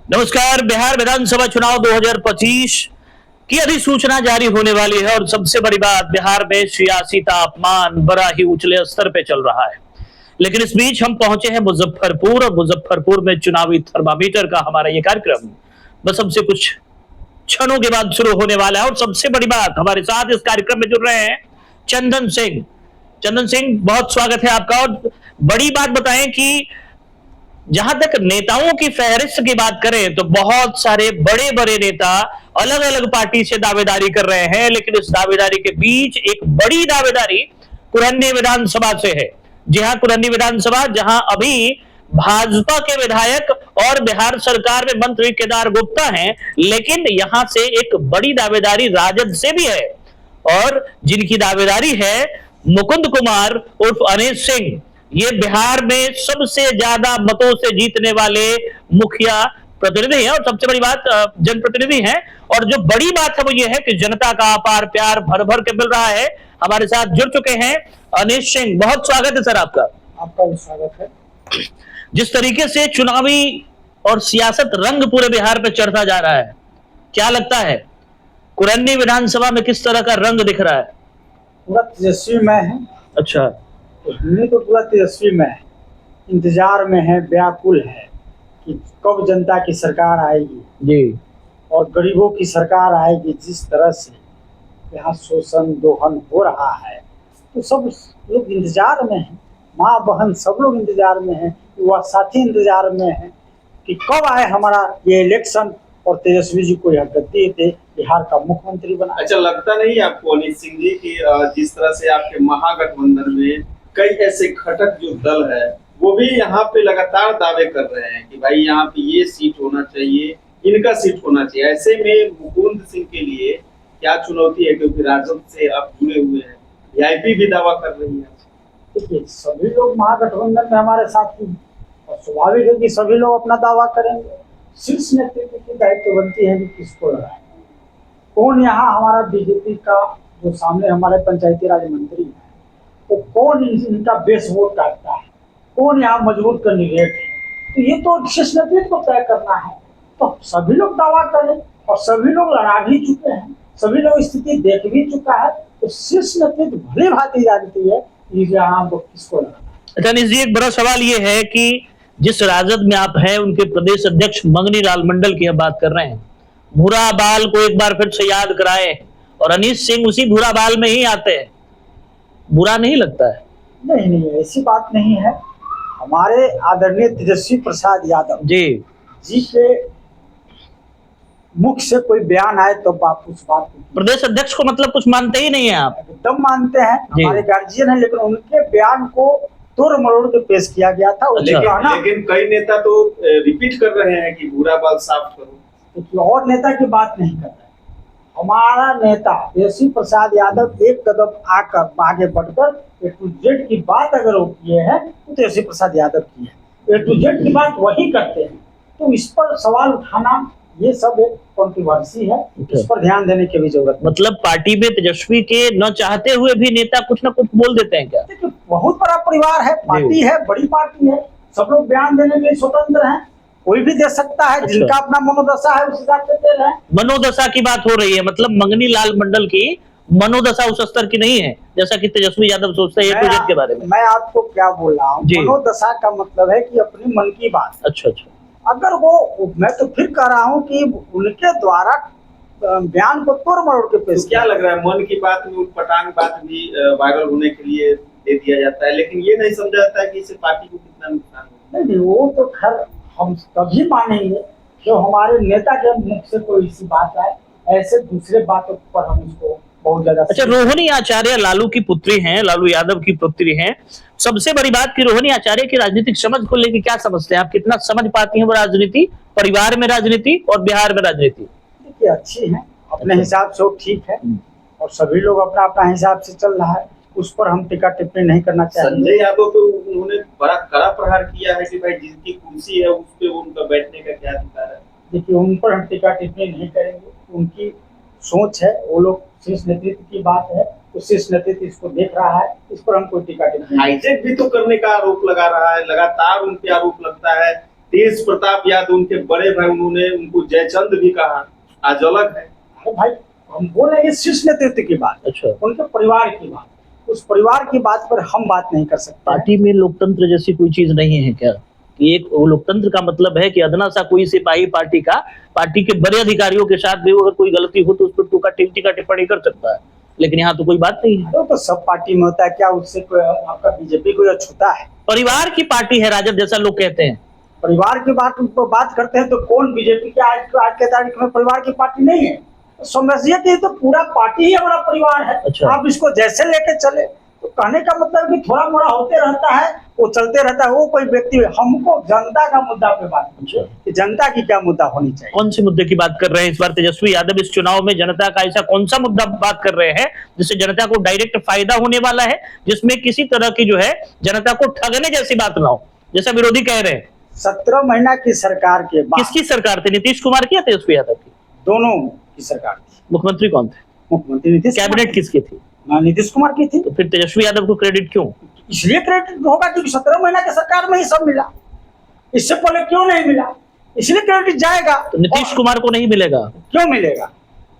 नमस्कार। बिहार विधानसभा चुनाव 2025 की अधिसूचना जारी होने वाली है और सबसे बड़ी बात, बिहार में सियासी तापमान बड़ा ही उछले स्तर पे चल रहा है। लेकिन इस बीच हम पहुंचे हैं मुजफ्फरपुर और मुजफ्फरपुर में चुनावी थर्मामीटर का हमारा ये कार्यक्रम बस हमसे कुछ क्षणों के बाद शुरू होने वाला है। और सबसे बड़ी बात, हमारे साथ इस कार्यक्रम में जुड़ रहे हैं चंदन सिंह। चंदन सिंह, बहुत स्वागत है आपका। और बड़ी बात बताएं कि जहां तक नेताओं की फहरिस्त की बात करें तो बहुत सारे बड़े बड़े नेता अलग अलग पार्टी से दावेदारी कर रहे हैं, लेकिन इस दावेदारी के बीच एक बड़ी दावेदारी कुरहनी विधानसभा से है। जी हां, कुरहनी विधानसभा, जहां अभी भाजपा के विधायक और बिहार सरकार में मंत्री केदार गुप्ता हैं, लेकिन यहां से एक बड़ी दावेदारी राजद से भी है और जिनकी दावेदारी है मुकुंद कुमार उर्फ अनिश सिंह। ये बिहार में सबसे ज्यादा मतों से जीतने वाले मुखिया प्रतिनिधि हैं और सबसे बड़ी बात जनप्रतिनिधि हैं। और जो बड़ी बात है वो ये है कि जनता का अपार प्यार भर भर के मिल रहा है। हमारे साथ जुड़ चुके हैं अनिश सिंह। बहुत स्वागत है सर आपका। आपका भी स्वागत है। जिस तरीके से चुनावी और सियासत रंग पूरे बिहार पे चढ़ता जा रहा है, क्या लगता है कुरहनी विधानसभा में किस तरह का रंग दिख रहा है? पूरा तेजस्वी में है। अच्छा, नहीं तो पूरा तेजस्वी में है, इंतजार में है, व्याकुल है कि कब जनता की सरकार आएगी जी। और गरीबों की सरकार आएगी। जिस तरह से यहाँ शोषण दोहन हो रहा है तो सब लोग इंतजार में हैं, माँ बहन सब लोग इंतजार में हैं, युवा साथी इंतजार में है कि कब आए हमारा ये इलेक्शन और तेजस्वी जी को यह गद्दी दे, बिहार का मुख्यमंत्री बना। अच्छा, लगता नहीं आपको अनिश सिंह जी कि जिस तरह से आपके महागठबंधन में कई ऐसे घटक जो दल है वो भी यहाँ पे लगातार दावे कर रहे हैं कि भाई यहाँ पे ये सीट होना चाहिए, इनका सीट होना चाहिए, ऐसे में मुकुंद सिंह के लिए क्या चुनौती है? क्योंकि राजद से आप जुड़े हुए हैं, वीआईपी भी दावा कर रही है। देखिए, सभी लोग महागठबंधन में हमारे साथ ही और स्वाभाविक है कि सभी लोग अपना दावा करेंगे। शीर्ष नेतृत्व की दायित्व बनती है कि किसको लगाए। कौन यहाँ हमारा बीजेपी का जो सामने हमारे पंचायती राज मंत्री है तो कौन इनका बेस वोट काटता है, कौन यहाँ मजबूत कैंडिडेट है, तो ये तो शीर्ष नेतृत्व को तय करना है। तो सभी लोग दावा करें और सभी लोग लड़ा भी चुके हैं, सभी लोग स्थिति देख भी चुका है। तो शीर्ष नेतृत्व भली भांति जानती है कि यहाँ किसको लगाना। अच्छा अनिश जी, एक बड़ा सवाल ये है कि जिस राजद में आप हैं उनके प्रदेश अध्यक्ष मंगनी लाल मंडल की हम बात कर रहे हैं। भूरा बाल को एक बार फिर से याद कराए और अनिश सिंह उसी भूरा बाल में ही आते हैं, बुरा नहीं लगता है? नहीं नहीं, ऐसी बात नहीं है। हमारे आदरणीय तेजस्वी प्रसाद यादव जी के मुख से कोई बयान आए तो आप उस बात को प्रदेश अध्यक्ष को मतलब कुछ मानते ही नहीं है आप? एकदम मानते हैं, हमारे गार्जियन है, लेकिन उनके बयान को तोड़ मरोड़ के पेश किया गया था। लेकिन कई नेता तो रिपीट कर रहे हैं कि भूरा बाल साफ करो। देखिए, और नेता की बात नहीं कर रहे। हमारा नेता तेजस्वी प्रसाद यादव एक कदम आकर आगे बढ़कर A to Z की बात अगर वो किए हैं तो तेजस्वी प्रसाद यादव की है। A to Z की बात वही करते हैं, तो इस पर सवाल उठाना ये सब एक कंट्रोवर्सी है। इस पर ध्यान देने की भी जरूरत है। मतलब पार्टी में तेजस्वी के न चाहते हुए भी नेता कुछ ना कुछ बोल देते हैं क्या? देखिए, बहुत बड़ा परिवार है, पार्टी है, बड़ी पार्टी है, सब लोग बयान देने में स्वतंत्र हैं, कोई भी दे सकता है। जिनका अपना मनोदशा है उस हिसाब से दे रहे हैं। मनोदशा की बात हो रही है, मतलब मंगनी लाल मंडल की मनोदशा उस स्तर की नहीं है जैसा कि तेजस्वी यादव सोचते हैं A to Z के बारे में। मैं आपको क्या बोल रहा हूँ, मनोदशा का मतलब है कि अपनी मन की बात। अच्छा अच्छा, अगर वो, मैं तो फिर कह रहा हूँ कि उनके द्वारा बयान को तोड़ मरोड़ के पेश। क्या लग रहा है, मन की बात में उटपटांग बात भी वायरल होने के लिए दे दिया जाता है, लेकिन ये नहीं समझा जाता है कि इससे पार्टी को कितना नुकसान होगा? नहीं, वो तो खैर हम तभी मानेंगे जो हमारे नेता के मुख से कोई ऐसी बात आए। ऐसे दूसरे बातों पर हम उसको बहुत ज्यादा। अच्छा, रोहिणी आचार्य लालू की पुत्री हैं, लालू यादव की पुत्री हैं। सबसे बड़ी बात कि रोहिणी आचार्य की राजनीतिक समझ को लेकर क्या समझते हैं आप? कितना समझ पाती हैं वो राजनीति, परिवार में राजनीति और बिहार में राजनीति? देखिए, अच्छी है, अपने हिसाब से वो ठीक है और सभी लोग अपना अपना हिसाब से चल रहा है, उस पर हम टिका टिप्पणी नहीं करना चाहेंगे। संजय यादव तो उन्होंने बड़ा कड़ा प्रहार किया है कि भाई जिसकी कुर्सी है उस पे उनका बैठने का क्या अधिकार है। देखिए, उन पर हम टिका टिप्पणी नहीं करेंगे, उनकी सोच है, वो लोग शीर्ष नेतृत्व की बात है तो शीर्ष नेतृत्व इसको देख रहा है, इस पर हम कोई टिका टिप्पणी। हाईजेक भी तो करने का आरोप लगा रहा है, लगातार उन पे आरोप लगता है तेज प्रताप यादव उनके बड़े भाई, उन्होंने उनको जयचंद भी कहा, आज अलग है। अरे भाई, हम बोल रहे हैं शीर्ष नेतृत्व की बात, अच्छा, उनके परिवार की बात, उस परिवार की बात पर हम बात नहीं कर सकते। पार्टी में लोकतंत्र जैसी कोई चीज नहीं है क्या? कि एक वो लोकतंत्र का मतलब है कि अदना सा कोई सिपाही पार्टी के बड़े अधिकारियों के साथ भी अगर कोई गलती हो तो उस पर टीका टिप्पणी कर सकता है, लेकिन यहाँ तो कोई बात नहीं है। तो सब पार्टी में होता है, क्या उससे कोई आपका बीजेपी कोई अछूता है? परिवार की पार्टी है राजद, जैसा लोग कहते हैं। परिवार की बात करते हैं तो कौन बीजेपी के आज के तारीख में परिवार की पार्टी नहीं है? तो समझिए कि तो पूरा पार्टी ही हमारा परिवार है। अच्छा। आप इसको जैसे लेके चले, तो कहने का मतलब कि थोड़ा मोड़ा होते रहता है, वो चलते रहता है, वो कोई व्यक्ति। हमको जनता का मुद्दा पे बात अच्छा। कि जनता की क्या मुद्दा होनी चाहिए। कौन से मुद्दे की बात कर रहे हैं इस बार तेजस्वी यादव? इस चुनाव में जनता का ऐसा कौन सा मुद्दा बात कर रहे हैं जिससे जनता को डायरेक्ट फायदा होने वाला है, जिसमें किसी तरह की जो है जनता को ठगने जैसी बात ना हो, जैसा विरोधी कह रहे हैं? 17 महीना की सरकार के बाद। किसकी सरकार थी? नीतीश कुमार की या तेजस्वी यादव की? दोनों की सरकार थी। मुख्यमंत्री कौन थे? मुख्यमंत्री नीतीश कुमार। कैबिनेट किसकी थी? नीतीश कुमार की थी। तो फिर तेजस्वी यादव को क्रेडिट क्यों? इसलिए क्रेडिट होगा क्योंकि 17 महीना की सरकार में ही सब मिला, इससे पहले क्यों नहीं मिला? इसलिए क्रेडिट जाएगा। तो नीतीश कुमार को नहीं मिलेगा? क्यों मिलेगा?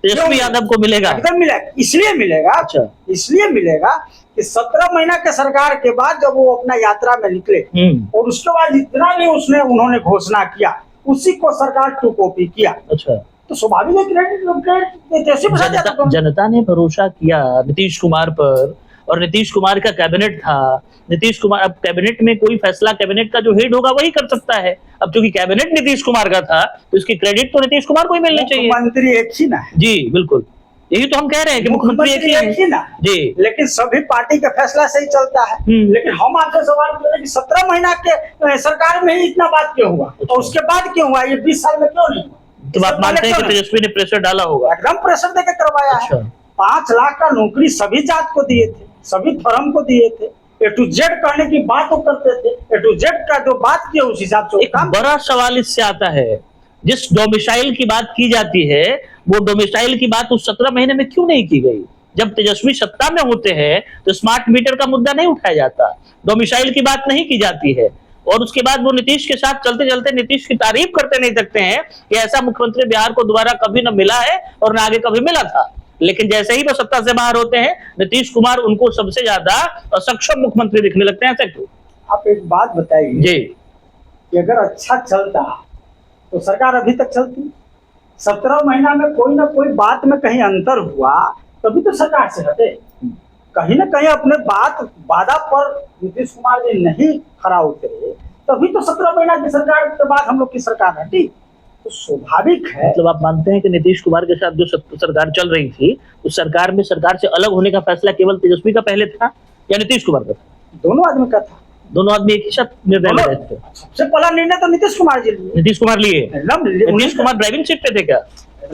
तेजस्वी यादव को मिलेगा? एकदम मिलेगा। इसलिए मिलेगा, अच्छा। इसलिए मिलेगा कि 17 महीना के सरकार के बाद जब वो अपना यात्रा में निकले और उसके बाद जितना भी उन्होंने घोषणा किया उसी को सरकार टू कॉपी किया। अच्छा, तो स्वाभाविक है क्रेडिट जनता ने भरोसा किया नीतीश कुमार पर, और नीतीश कुमार का कैबिनेट था। नीतीश कुमार, अब कैबिनेट में कोई फैसला कैबिनेट का जो हेड होगा वही कर सकता है। अब क्योंकि कैबिनेट नीतीश कुमार का था तो इसकी क्रेडिट तो नीतीश कुमार को ही मिलनी चाहिए। मुख्यमंत्री एक ही ना है। जी बिल्कुल, यही तो हम कह रहे हैं कि मुख्यमंत्री एक ही ना जी, लेकिन सभी पार्टी का फैसला सही चलता है। लेकिन हम आपसे सवाल कर रहे हैं कि 17 महीना के सरकार में ही इतना बात क्यों हुआ और उसके बाद क्यों हुआ? ये 20 साल में क्यों नहीं हुआ? तो आप मानते हैं कि तेजस्वी ने प्रेशर डाला होगा? एकदम प्रेशर देकर करवाया अच्छा। है। 5 लाख का नौकरी सभी जात को दिए थे, सभी धर्म को दिए थे। ए टू जेड करने की बात वो करते थे। ए टू जेड का जो बात किया उस हिसाब से एक बड़ा सवाल इससे आता है, जिस डोमिसाइल की बात की जाती है वो डोमिसाइल की बात उस 17 महीने में क्यों नहीं की गई? जब तेजस्वी सत्ता में होते हैं तो स्मार्ट मीटर का मुद्दा नहीं उठाया जाता, डोमिसाइल की बात नहीं की जाती है, और उसके बाद वो नीतीश के साथ चलते चलते नीतीश की तारीफ करते नहीं सकते हैं कि ऐसा मुख्यमंत्री बिहार को दोबारा कभी न मिला है और न आगे कभी मिला था। लेकिन जैसे ही वो सत्ता से बाहर होते हैं नीतीश कुमार उनको सबसे ज्यादा असक्षम मुख्यमंत्री दिखने लगते हैं। ऐसा क्यों? आप एक बात बताइए जी, कि अगर अच्छा चलता तो सरकार अभी तक चलती। 17 महीना में कोई ना कोई बात में कहीं अंतर हुआ तभी तो सरकार से हटे। कहीं ना कहीं अपने वादा पर नीतीश कुमार जी नहीं खरा उतरे, तभी तो 17 महीना की सरकार के बाद हम लोग की सरकार हटी। तो स्वाभाविक है। मतलब आप मानते हैं कि नीतीश कुमार के साथ जो सरकार चल रही थी उस सरकार में सरकार से अलग होने का फैसला केवल तेजस्वी का पहले था या नीतीश कुमार का था? दोनों आदमी का था। दोनों आदमी एक ही साथ निर्णय ले रहे थे? सबसे पहला निर्णय तो नीतीश कुमार जी लिए। नीतीश कुमार लिए? एकदम नीतीश कुमार ड्राइविंग सीट पे थे क्या?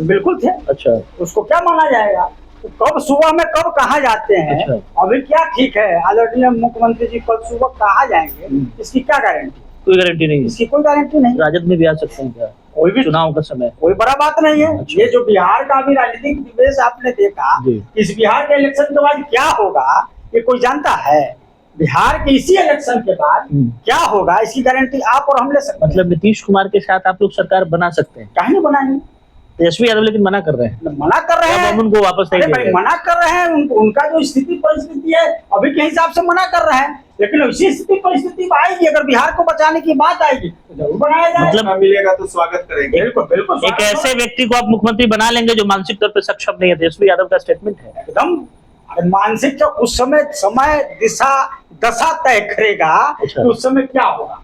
बिल्कुल थे। अच्छा, उसको क्या माना जाएगा? तो कब सुबह में कब कहाँ जाते हैं? अच्छा। अभी क्या ठीक है, आदरणीय मुख्यमंत्री जी कल सुबह कहाँ जाएंगे, इसकी क्या गारंटी? कोई गारंटी नहीं है। इसकी कोई गारंटी नहीं। राजद में भी आ सकते हैं क्या? कोई भी चुनाव का समय कोई बड़ा बात नहीं है। अच्छा। ये जो बिहार का भी राजनीतिक निवेश आपने देखा, इस बिहार के इलेक्शन के बाद क्या होगा ये कोई जानता है? बिहार के इसी इलेक्शन के बाद क्या होगा इसकी गारंटी आप और हम ले सकते हैं। मतलब नीतीश कुमार के साथ आप लोग सरकार बना सकते हैं? काहे नहीं बनाएंगे? तेजस्वी यादव लेकिन मना कर रहे हैं। मना कर रहे हैं, हम उनको वापस नहीं अरे भाई मना कर रहे हैं। उनका जो स्थिति परिस्थिति है अभी के हिसाब से मना कर रहे हैं, लेकिन उसी स्थिति परिस्थिति में आएगी, अगर बिहार को बचाने की बात आएगी तो जरूर बनाया जाएगा। मतलब मिलेगा तो स्वागत करेंगे। बिल्कुल बिल्कुल। एक ऐसे व्यक्ति को आप मुख्यमंत्री बना लेंगे जो मानसिक तौर पर सक्षम नहीं है, तेजस्वी यादव का स्टेटमेंट है। एकदम मानसिक तो उस समय दिशा दशा तय करेगा कि उस समय क्या होगा।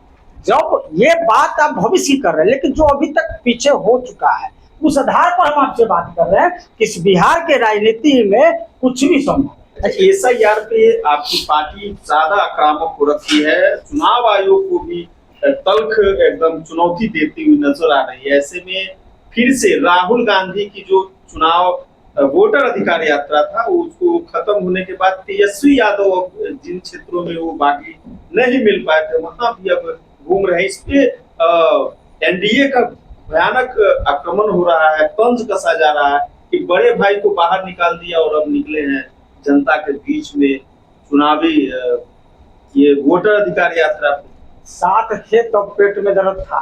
जब ये बात आप भविष्य की कर रहे हैं, लेकिन जो अभी तक पीछे हो चुका है उस आधार पर हम आपसे बात कर रहे हैं कि इस बिहार के राजनीति में कुछ भी संभव है। SIR पे आपकी पार्टी ज्यादा आक्रामक हो रखी है, चुनाव आयोग को भी तल्ख एकदम चुनौती देती हुई नजर आ रही है। ऐसे में फिर से राहुल गांधी की जो चुनाव वोटर अधिकार यात्रा था उसको खत्म होने के बाद तेजस्वी यादव जिन क्षेत्रों में वो बागी नहीं मिल पाए थे वहां भी अब घूम रहे हैं। इस पे NDA का भयानक आक्रमण हो रहा है, तंज कसा जा रहा है कि बड़े भाई को बाहर निकाल दिया और अब निकले हैं जनता के बीच में चुनावी ये वोटर अधिकार यात्रा। 7 थे तो पेट में दर्द था,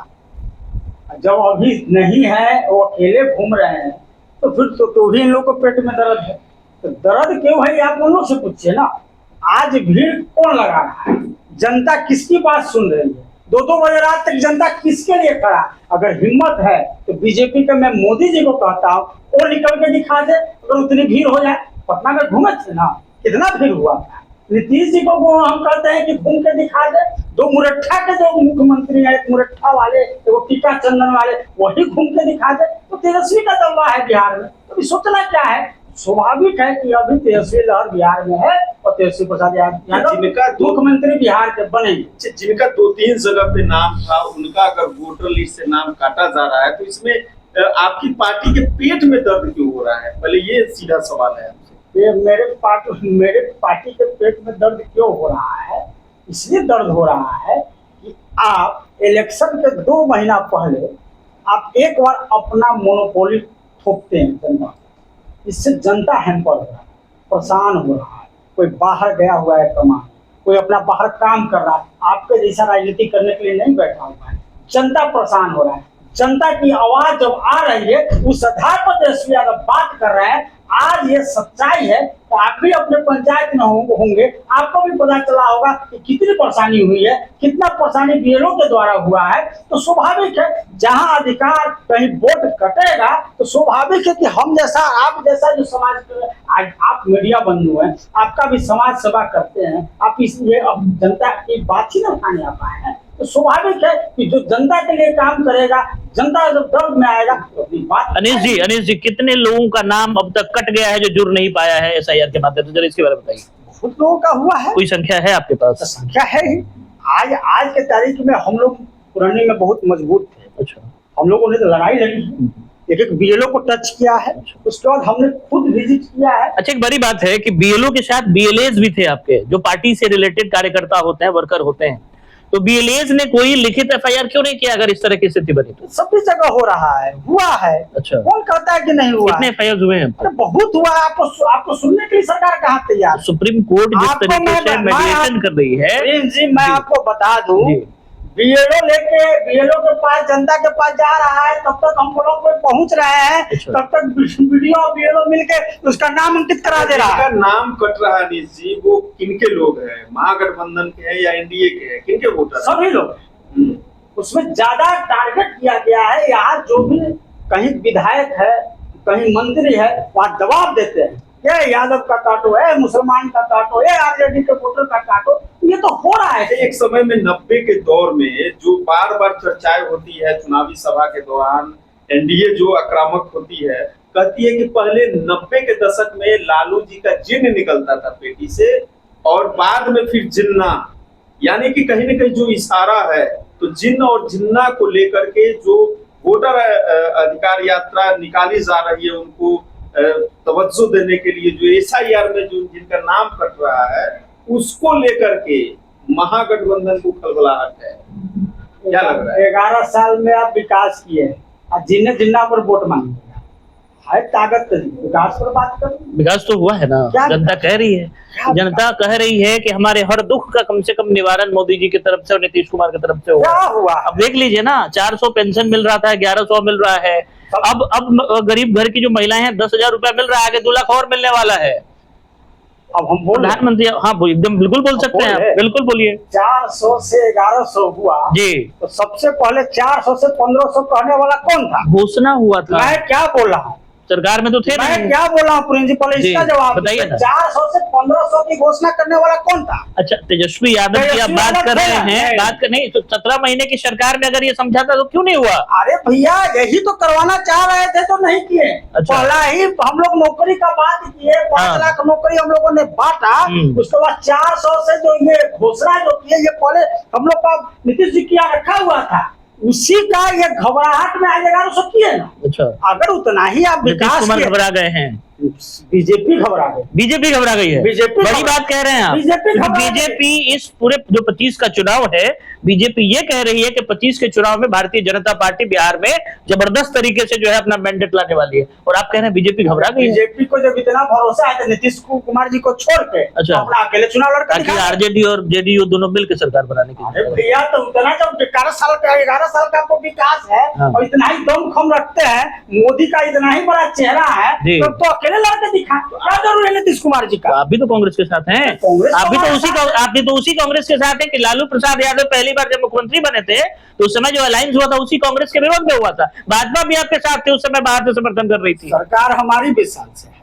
जब अभी नहीं है, वो अकेले घूम रहे हैं, तो फिर तो भी इन लोग को पेट में दर्द है। तो दर्द क्यों है आप उन लोग से पूछिए ना। आज भीड़ कौन लगा रहा है, जनता किसकी बात सुन रही है, 2-2 बजे रात तक जनता किसके लिए खड़ा। अगर हिम्मत है तो बीजेपी का मैं मोदी जी को कहता हूँ, वो निकल के दिखा दे। अगर उतनी भीड़ हो जाए, पटना में घूमे थे ना, कितना भीड़ हुआ था। नीतीश जी को हम कहते हैं कि घूम के दिखा दे। 2 मुरट्ठा के जो मुख्यमंत्री है, एक मुरट्ठा वाले, वो टीका चंदन वाले, वही घूम के दिखा दे। तो तेजस्वी का जलवा है बिहार में, तो सोचना क्या है। स्वाभाविक है कि अभी तेजस्वी लहर बिहार में है और तेजस्वी प्रसाद यादव जिनका मुख्यमंत्री बिहार के बनेंगे। जिनका 2-3 जगह पे नाम था, उनका अगर वोटर लिस्ट से नाम काटा जा रहा है, तो इसमें आपकी पार्टी के पेट में दर्द क्यों हो रहा है? पहले ये सीधा सवाल है आपसे। ये मेरे पार्टी के पेट में दर्द क्यों हो रहा है? इसलिए दर्द हो रहा है कि आप इलेक्शन के 2 महीना पहले आप एक बार अपना मोनोपोली थोपते हैं जनता, इससे जनता हैम्पर हो रहा है, परेशान हो रहा है। कोई बाहर गया हुआ है कमाने, कोई अपना बाहर काम कर रहा है, आपके जैसा राजनीति करने के लिए नहीं बैठा हुआ है। जनता परेशान हो रहा है। जनता की आवाज जब आ रही है, उस आधार पर तेजस्वी यादव बात कर रहे हैं। आज ये सच्चाई है, तो आप भी अपने पंचायत में होंगे, आपको भी पता चला होगा कि कितनी परेशानी हुई है, कितना परेशानी बीएलओ के द्वारा हुआ है। तो स्वाभाविक है, जहां अधिकार कहीं वोट कटेगा, तो स्वाभाविक है कि हम जैसा, आप जैसा जो समाज, आज आप मीडिया बंधु हैं, आपका भी समाज सेवा करते हैं, आप इसलिए अब जनता की बात ही न उठाने आ पाए हैं। तो स्वाभाविक है कि जो जनता के लिए काम करेगा, जनता जब दर्द में आएगा तो अपनी बात। अनीश जी कितने लोगों का नाम अब तक कट गया है जो जुड़ नहीं पाया है एसआईआर के माध्यम से? जरा इसके बारे में बताइए। बहुत लोगों का हुआ है। कोई संख्या है आपके पास? तो संख्या है ही। आज के तारीख में हम लोग पुराने में बहुत मजबूत थे। अच्छा। हम लोगों ने तो लड़ाई लड़ी, एक बीएलओ को टच किया है, उसके बाद हमने खुद विजिट किया है। अच्छा, एक बड़ी बात है कि बीएलओ के साथ बीएलएज भी थे आपके, जो पार्टी से रिलेटेड कार्यकर्ता होते हैं, वर्कर होते हैं। तो बीएलएज ने कोई लिखित एफआईआर क्यों नहीं किया अगर इस तरह की स्थिति बनी तो? सभी जगह हो रहा है, हुआ है। अच्छा। कौन कहता है कि नहीं हुआ? कितने एफआईआर हुए हैं? अरे बहुत हुआ है। आपको सुनने के लिए सरकार कहाँ तैयार? सुप्रीम कोर्ट जिस तरीके से मेडिएशन कर रही है जी, मैं आपको बता दूं, बीएलओ के पास, जनता के पास जा रहा है, तब तक हम लोग पे पहुंच रहे हैं। अच्छा। तब तक वीडियो बीएलओ मिलके उसका नाम अंकित करा दे रहा है। नाम कट रहा है अनीश जी, वो किनके लोग हैं? महागठबंधन के हैं या एनडीए के हैं? किनके वोटर? सभी लोग। उसमें ज्यादा टारगेट किया गया है। यहाँ जो भी कहीं विधायक है, कहीं मंत्री है, वहाँ दबाव देते हैं, ये यादव का काटो, है मुसलमान का काटो, ये आरजेडी के वोटर का काटो। ये तो हो रहा है। एक समय में 90 के दौर में जो बार बार चर्चाएं होती है चुनावी सभा के दौरान, एनडीए जो आक्रामक होती है, कहती है कि पहले 90 के दशक में लालू जी का जिन्न निकलता था पेटी से, और बाद में फिर जिन्ना, यानी कि कहीं न कहीं जो इशारा है, तो जिन्न और जिन्ना को लेकर के जो वोटर अधिकार यात्रा निकाली जा रही है, उनको तवज्जो देने के लिए जो एसआईआर में जो जिनका नाम कट रहा है, उसको लेकर के महागठबंधन को खलबलाहट है। क्या लग रहा है? 11 साल में आप विकास किए और जिन्ना पर वोट मांगे है, ताकत विकास पर बात करो। विकास तो हुआ है ना, जनता कह रही है। जनता कह रही है कि हमारे हर दुख का कम से कम निवारण मोदी जी की तरफ से और नीतीश कुमार की तरफ से हुआ। क्या हुआ? अब देख लीजिए ना, 400 पेंशन मिल रहा था, 1100 मिल रहा है। अब गरीब घर की जो महिलाएं हैं 10,000 रुपया मिल रहा है, आगे 2 लाख और मिलने वाला है। अब हम बोल प्रधानमंत्री, हाँ एकदम बिल्कुल बोल सकते हैं, बिल्कुल बोलिए। 400 से 1100 हुआ जी, तो सबसे पहले 400 से 1500 कहने वाला कौन था? घोषणा हुआ था। मैं क्या बोल रहा हूँ? सरकार में तो थे मैं नहीं। क्या बोल रहा हूँ प्रिंसिपल, इसका जवाब बताइए ना। 400 से 1500 की घोषणा करने वाला कौन था? अच्छा, तेजस्वी यादव की आप बात कर रहे हैं, बात कर नहीं तो 17 महीने की सरकार ने अगर ये समझाता तो क्यों नहीं हुआ? अरे भैया, यही तो करवाना चाह रहे थे तो नहीं किए। अच्छा। पहला ही हम लोग नौकरी का बात किए, 5 लाख नौकरी हम लोगों ने बांटा। उसके बाद 400 से जो ये घोषणा जो की है, ये पहले हम लोग का नीतीश जी किया रखा हुआ था, उसी का ये घबराहट में आज 1100 किए ना। अच्छा, अगर उतना ही आप विकास घबरा गए हैं। बीजेपी घबरा गई। बीजेपी घबरा गई है, बीजेपी बड़ी बात कह रहे हैं आप। बीजेपी घबरा गई। बीजेपी इस पूरे जो 25 का चुनाव है, बीजेपी ये कह रही है कि 25 के चुनाव में भारतीय जनता पार्टी बिहार में जबरदस्त तरीके से जो है अपना मैंडेट लाने वाली है, और आप कह रहे हैं बीजेपी घबरा गई है। बीजेपी को जब इतना भरोसा है तो नीतीश कुमार जी को छोड़ के अच्छा। अपना अकेले चुनाव लड़कर ताकि दिखा। आरजेडी और जेडीयू दोनों मिलकर सरकार बनाने की। अरे भैया, तो उतना जब 11 साल का आपको विकास है हाँ। और इतना ही दमखम रखते हैं, मोदी का इतना ही बड़ा चेहरा है, जी। तो अकेले लड़के दिखा, क्या जरूर है नीतीश कुमार जी तो का। आप भी तो कांग्रेस के साथ हैं, कांग्रेस आप भी हमारे तो उसी कांग्रेस के साथ हैं कि लालू प्रसाद यादव पहली बार जब मुख्यमंत्री बने थे तो उस समय जो अलायंस हुआ था उसी कांग्रेस के विरोध में हुआ था। भाजपा भी आपके साथ थे, उस समय बाहर से समर्थन कर रही थी। सरकार हमारी 20 साल से है।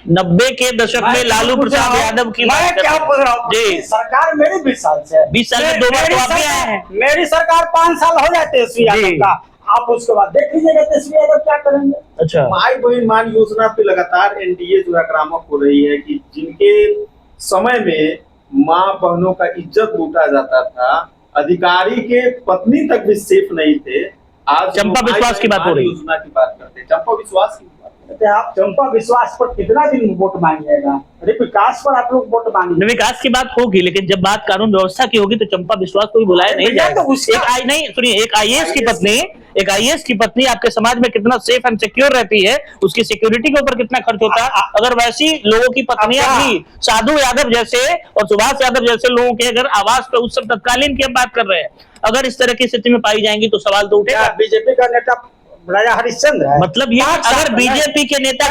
90 के दशक में लालू प्रसाद यादव की मैं बात कर क्या रहे हैं। बोल रहा हूँ, जी, सरकार मेरी 20 साल से है। 20 साल में 2 बार तो आप भी आए हैं। मेरी सरकार 5 साल हो जाते हैं तेजस्वी जी। यादव का, आप उसके बाद देख लीजिएगा तेजस्वी यादव क्या करेंगे। अच्छा, माई बहन मान योजना पे लगातार एनडीए जो है आक्रामक हो रही है कि जिनके समय में माँ बहनों का इज्जत लूटा जाता था, अधिकारी के पत्नी तक भी सेफ नहीं थे। आज चंपा माई विश्वास की बहन बात हो रही है। योजना की बात करते हैं, चंपा विश्वास की बात। तो आप चंपा विश्वास पर कितना दिन वोट मांगिएगा? अरे विकास पर आप लोग वोट मांगिए। विकास की बात होगी, लेकिन जब बात कानून व्यवस्था की होगी तो चंपा विश्वास को भी बुलाया नहीं भैया, जाएगा। तो उसका- एक आईएएस की पत्नी आपके समाज में कितना सेफ एंड सिक्योर रहती है, उसकी सिक्योरिटी के ऊपर कितना खर्च होता है। अगर वैसी लोगों की पत्नियां भी साधु यादव जैसे और सुभाष यादव जैसे लोगों के अगर आवाज पे उस समय तत्कालीन की हम बात कर रहे हैं, अगर इस तरह की स्थिति में पाई जाएंगी तो सवाल तो उठेगा। बीजेपी का नेता राजा हरिश्चंद्र है। मतलब ये 5 साल अगर का बीजेपी के नेता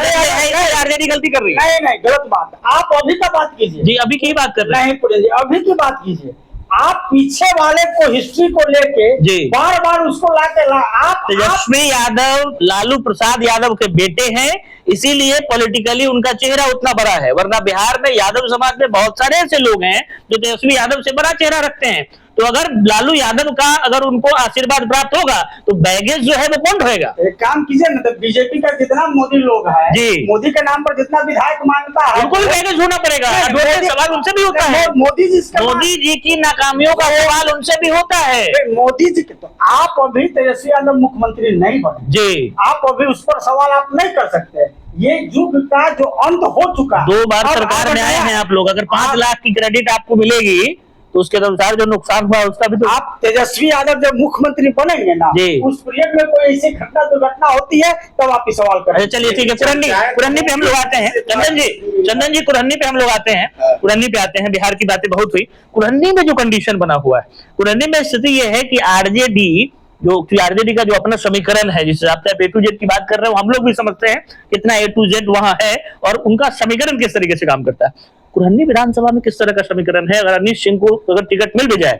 आरजेडी गलती कर रही है। नहीं, गलत बात। आप अभी का बात कीजिए। जी, अभी की बात कर रहे हैं। नहीं पुरे जी, अभी की बात कीजिए। आप पीछे वाले को हिस्ट्री को लेके जी। बार बार उसको आप तेजस्वी यादव लालू प्रसाद यादव के बेटे हैं, इसीलिए पॉलिटिकली उनका चेहरा उतना बड़ा है, वरना बिहार में यादव समाज में बहुत सारे ऐसे लोग हैं जो तेजस्वी यादव से बड़ा चेहरा रखते हैं। तो अगर लालू यादव का अगर उनको आशीर्वाद प्राप्त होगा तो बैगेज जो है वो कौन ढोएगा? एक काम कीजिए ना, तो बीजेपी का जितना मोदी लोग है, जी। मोदी के नाम पर जितना विधायक मांगता है, उनको भी बैगेज होना पड़ेगा। नहीं, सवाल उनसे भी होता है। मोदी जी इसका मोदी जी की नाकामियों का सवाल उनसे भी होता है। मोदी जी के, तो आप अभी तेजस्वी यादव मुख्यमंत्री नहीं बने जी, आप अभी उस पर सवाल आप नहीं कर सकते। ये युग का जो अंत हो चुका है। 2 बार अब सरकार में आए हैं आप लोग, अगर 5 आप- लाख की क्रेडिट आपको मिलेगी तो उसके अनुसार जो नुकसान हुआ उसका भी तो आप तेजस्वी यादव जब मुख्यमंत्री बनेंगे ना, जी। उस पीरियड में कोई ऐसी घटना दुर्घटना होती है तब आप ही सवाल करें। अच्छा, चलिए ठीक है। कुरन्नी पे हम लोग आते हैं। चंदन जी कुरन्नी पे हम लोग आते हैं। कुरन्नी पे आते हैं। बिहार की बातें बहुत हुई। कुरन्नी में जो कंडीशन बना हुआ है, कुरन्नी में स्थिति यह है कि आरजेडी का जो अपना समीकरण है, जिससे आप A to Z की बात कर रहे हो, हम लोग भी समझते हैं कितना A to Z वहां है और उनका समीकरण किस तरीके से काम करता है। कुरन्नी विधानसभा में किस तरह का समीकरण है? अगर अनिश सिंह को अगर टिकट मिल भी जाए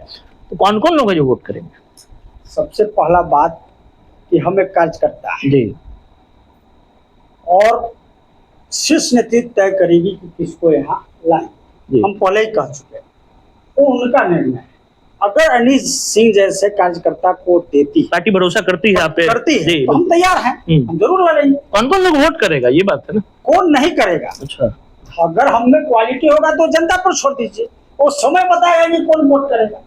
तो कौन कौन लोग हैं जो वोट करेंगे? सबसे पहला बात कि हम एक कार्यकर्ता है जी, और शीर्ष नेतृत्व तय करेगी कि किसको यहाँ लाएं। जी। हम पहले ही कह चुके हैं, वो उनका निर्णय है। अगर अनिश सिंह जैसे कार्यकर्ता को देती है, पार्टी भरोसा करती है आप पे? करती है, जी, तो हम तैयार हैं, हम जरूर लड़ेंगे। कौन कौन लोग वोट करेगा ये बात है ना? कौन नहीं करेगा? अच्छा, अगर हम में क्वालिटी होगा तो जनता पर छोड़ दीजिए, वो समय बताएगा कि कौन वोट करेगा।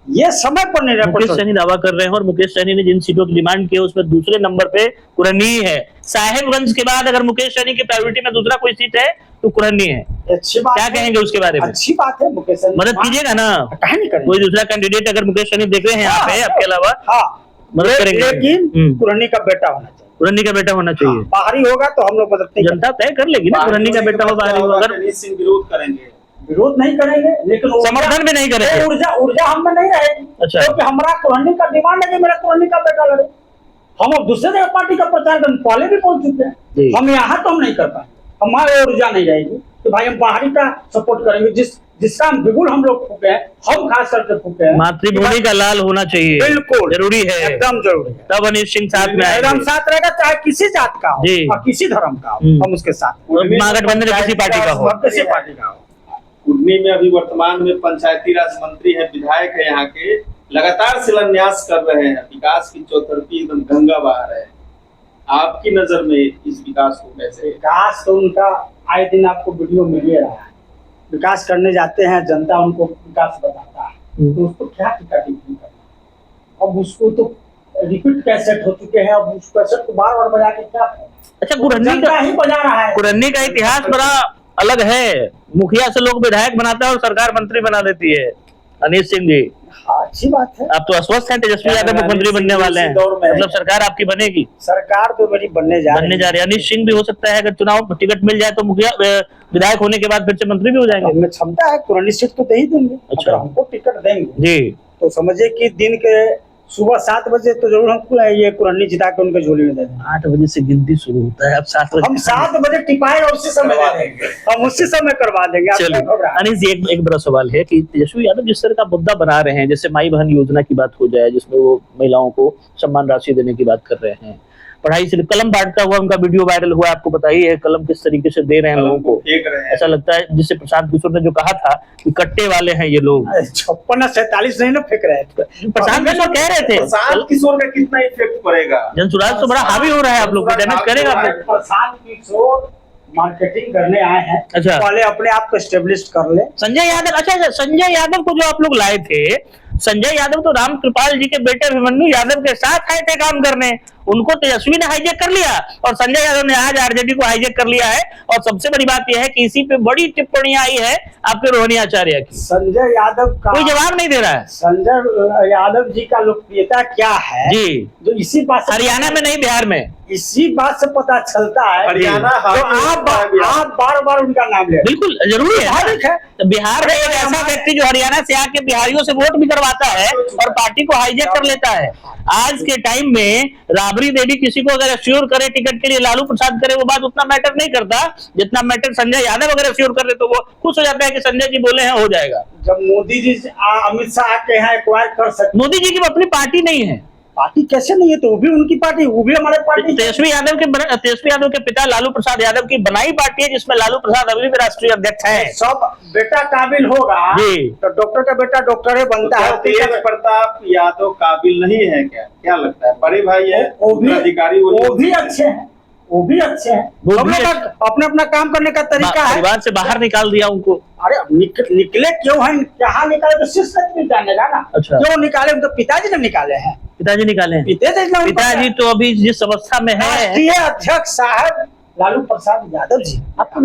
ये समय पर नहीं मुकेश सहनी दावा कर रहे हैं और मुकेश सहनी ने जिन सीटों की डिमांड की है उसमें दूसरे नंबर पे कुरन्नी है। साहेबगंज के बाद अगर मुकेश सहनी की प्रायोरिटी में दूसरा कोई सीट है तो कुरन्नी है। अच्छी बात क्या है। कहेंगे उसके बारे में? अच्छी बात है। मुकेश सहनी मदद कीजिएगा ना, कहीं नहीं करेंगे। कोई दूसरा कैंडिडेट अगर मुकेश सहनी देख रहे हैं यहाँ पे आपके अलावा हाँ, मदद करेंगे। लेकिन कुरन्नी का बेटा होना चाहिए। कुरन्नी का बेटा होना चाहिए। बाहरी होगा तो हम लोग मदद नहीं करेंगे। जनता तय कर लेगी ना, कुरन्नी का बेटा हो बाहरी हो। अगर अनिश सिंह विरोध करेंगे, विरोध नहीं करेंगे, लेकिन समर्थन भी नहीं करेंगे। ऊर्जा हम में नहीं रहेगी। अच्छा। क्योंकि हमारा कुरन्नी का डिमांड है कि मेरा कुरन्नी का बेटा लड़े। हम अब दूसरे जगह पार्टी का प्रचार करने पहले भी बोल चुके जी। हैं, हम यहाँ तो हम नहीं कर पाएंगे। हमारे ऊर्जा नहीं रहेगी कि भाई हम बाहरी का सपोर्ट करेंगे, जिसका हम बिल्कुल हम लोग फूके हैं, हम खास करके फूके हैं। मातृभूमि का लाल होना चाहिए, बिल्कुल जरूरी है, एकदम जरूरी है। तब अनिश सिंह साथ में एकदम आएंगे। साथ रहेगा, चाहे किसी जात का हो जी। और किसी धर्म का हो, हम उसके साथ। महागठबंधन किसी पार्टी का हो। किसी पार्टी का हो। कुर्मी में अभी वर्तमान में पंचायती राज मंत्री है, विधायक है, यहाँ के लगातार शिलान्यास कर रहे हैं। विकास की चौतरफी एकदम गंगा बहा रहे हैं। आपकी नजर में इस विकास को कैसे? विकास तो उनका आए दिन आपको वीडियो मिल ही रहा है। विकास करने जाते हैं, जनता उनको विकास बताता है, तो उसको क्या टिका टिप्पणी करना। अब उसको तो रिपीट कैसेट हो चुके हैं, अब उस कैसेट को बार बार बजा के क्या अच्छा, कुरन्नी जनता का ही बजा रहा है। कुरन्नी का इतिहास बड़ा अलग है। मुखिया से लोग विधायक बनाता है और सरकार मंत्री बना देती है। अनिल सिंह जी, हाँ, अच्छी बात है। आप तो अस्वस्थ हैं, तेजस्वी यादव मुख्यमंत्री बनने वाले हैं, मतलब सरकार आपकी बनेगी, सरकार तो बड़ी बनने जा बनने जा रही है। अनिल सिंह भी हो सकता है, अगर चुनाव टिकट मिल जाए तो मुखिया विधायक होने के बाद फिर से मंत्री भी हो जाएंगे। हमें क्षमता है, कुरन्नी सीट तो दे ही देंगे। अच्छा। अगर हमको टिकट देंगे जी, तो समझिए कि दिन के सुबह 7 बजे तो जरूर हमको ये कुरन्नी जिता के उनके झोली में दे देंगे। 8 बजे से गिनती शुरू होता है, अब 7 बजे हम 7 बजे टिपाएगा, उसी समय दे देंगे, हम उसी समय करवा देंगे। आप चलिए क्यों घबरा रहे हैं? अनिल जी, एक बड़ा सवाल है कि तेजस्वी यादव जिस तरह का मुद्दा बना रहे हैं, जैसे माई बहन योजना की बात हो जाए, जिसमें वो महिलाओं को सम्मान राशि देने की बात कर रहे हैं, पढ़ाई से कलम बांटता हुआ उनका वीडियो वायरल हुआ, आपको पता ही है कलम किस तरीके से दे रहे हैं लोगों को, फेंक रहे हैं। ऐसा लगता है जिससे प्रशांत किशोर ने जो कहा था कि कट्टे वाले हैं ये लोग। 56 47 नहीं ना फेंक रहे हैं। प्रशांत किशोर कह रहे थे प्रशांत किशोर का कितना इफेक्ट पड़ेगा? जनसुराज तो बड़ा हावी हो रहा है आप लोग पे, डैमेज करेगा आप लोग। प्रशांत किशोर मार्केटिंग करने आए हैं। अच्छा। पहले अपने आप को एस्टेब्लिश कर ले। संजय यादव, अच्छा संजय यादव को जो आप लोग लाए थे, संजय यादव तो राम कृपाल जी के बेटे अभिमन्यु यादव के साथ आए थे काम करने, उनको तेजस्वी ने हाईजैक कर लिया और संजय यादव ने आज आरजेडी को हाईजैक कर लिया है। और सबसे बड़ी बात यह है कि इसी पे बड़ी टिप्पणी आई है आपके रोहिणी आचार्य की, संजय यादव का कोई जवाब नहीं दे रहा है। संजय यादव जी का लोकप्रियता क्या है जी, जो इसी बात से हरियाणा में नहीं, बिहार में, इसी बात से पता चलता है। हरियाणा तो आप बार बार उनका नाम ले रहे हैं। बिल्कुल जरूरी है स्वाभाविक है। तो बिहार में एक ऐसा व्यक्ति जो हरियाणा से आके बिहारियों से वोट भी करवाता है और पार्टी को हाईजैक कर लेता है। आज के टाइम में राबड़ी देवी किसी को अगर एश्योर करे टिकट के लिए, लालू प्रसाद करे, वो बात उतना मैटर नहीं करता जितना मैटर संजय यादव अगर एश्योर कर ले तो वो खुश हो जाता है कि संजय जी बोले हैं हो जाएगा। जब मोदी जी अमित शाह के यहाँ एक्वायर कर सकते, मोदी जी की अपनी पार्टी नहीं है, पार्टी कैसे नहीं है? तो वो भी उनकी पार्टी, वो भी हमारे पार्टी। तेजस्वी यादव के पिता लालू प्रसाद यादव की बनाई पार्टी है जिसमें लालू प्रसाद अभी भी राष्ट्रीय अध्यक्ष है। सब बेटा काबिल होगा जी। तो डॉक्टर का बेटा डॉक्टर ही बनता है। तेज प्रताप यादव काबिल नहीं है क्या? क्या लगता है? बड़े भाई है, वो भी अधिकारी, वो भी अच्छे हैं, वो भी अच्छे हैं। वो हम भी लोग का अपना अपना काम करने का तरीका है। परिवार से बाहर निकाल दिया उनको। अरे निकले क्यों हैं? कहाँ निकाले तो शीर्ष नहीं जानेगा ना। अच्छा। क्यों निकाले? तो पिताजी ने निकाले हैं। पिताजी निकाले हैं। पिताजी तो अभी जिस अवस्था में है, राष्ट्रीय अध्यक्ष साहब लालू प्रसाद यादव जी। आपको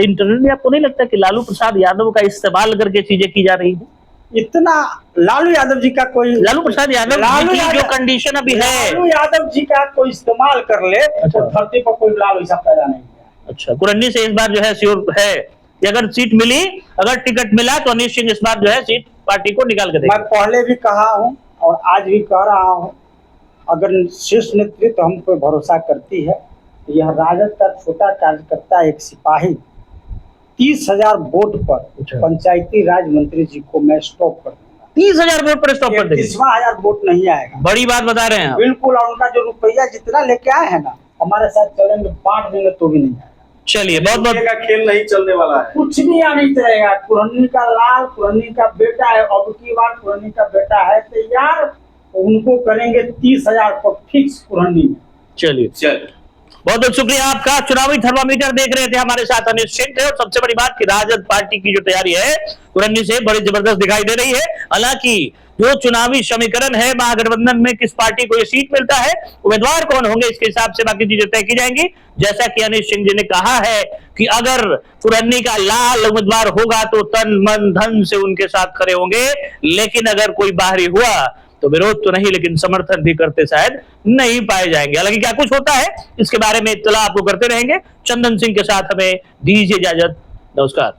इंटरनेट में आपको नहीं लगता कि लालू प्रसाद यादव का इस्तेमाल करके चीजें की जा रही है? इतना लालू यादव जी का कोई, लालू प्रसाद यादव जी की जो कंडीशन अभी है, लालू यादव जी का कोई इस्तेमाल कर ले अच्छा। तो धरती पर कोई लालू ऐसा पैदा नहीं हुआ। अच्छा, कुरन्नी से इस बार जो है श्योर है कि अगर सीट मिली, अगर टिकट मिला तो अनिल सिंह इस बार जो है सीट पार्टी को निकाल के मैं देगा। पहले भी कहा हूँ और आज भी कह रहा हूँ, अगर शीर्ष नेतृत्व हम पे भरोसा करती है तो यह राजद का छोटा कार्यकर्ता एक सिपाही 30,000 वोट पर अच्छा। पंचायती राज मंत्री जी को मैं स्टॉप कर दूंगा। 30,000 वोट पर स्टॉप कर देंगे? 30,000 वोट नहीं आएगा। बड़ी बात बता रहे हैं आप। बिल्कुल। और उनका जो रुपया जितना लेके आए हैं ना, हमारे साथ चलेंगे, बांट देंगे तो भी नहीं आएगा। चलिए, बहुत बहुत का खेल नहीं चलने वाला है। कुछ भी यहाँ नहीं चलेगा। कुरन्नी का लाल, कुरन्नी का बेटा है, अब की बार कुरन्नी का बेटा है तैयार, उनको करेंगे 30,000 पर फिक्स कुरन्नी में। चलिए, बहुत बहुत शुक्रिया आपका। चुनावी थर्मामीटर देख रहे थे हमारे साथ अनिल सिंह थे। और सबसे बड़ी बात कि राजद पार्टी की जो तैयारी है कुरन्नी से बड़ी जबरदस्त दिखाई दे रही है। हालांकि जो चुनावी समीकरण है महागठबंधन में किस पार्टी को ये सीट मिलता है, उम्मीदवार कौन होंगे, इसके हिसाब से बाकी चीजें तय की जाएंगी। जैसा कि अनिल सिंह जी ने कहा है कि अगर कुरन्नी का लाल उम्मीदवार होगा तो तन मन धन से उनके साथ खड़े होंगे, लेकिन अगर कोई बाहरी हुआ तो विरोध तो नहीं लेकिन समर्थन भी करते शायद नहीं पाए जाएंगे। हालांकि क्या कुछ होता है इसके बारे में इत्तला आपको करते रहेंगे। चंदन सिंह के साथ हमें दीजिए इजाजत। नमस्कार।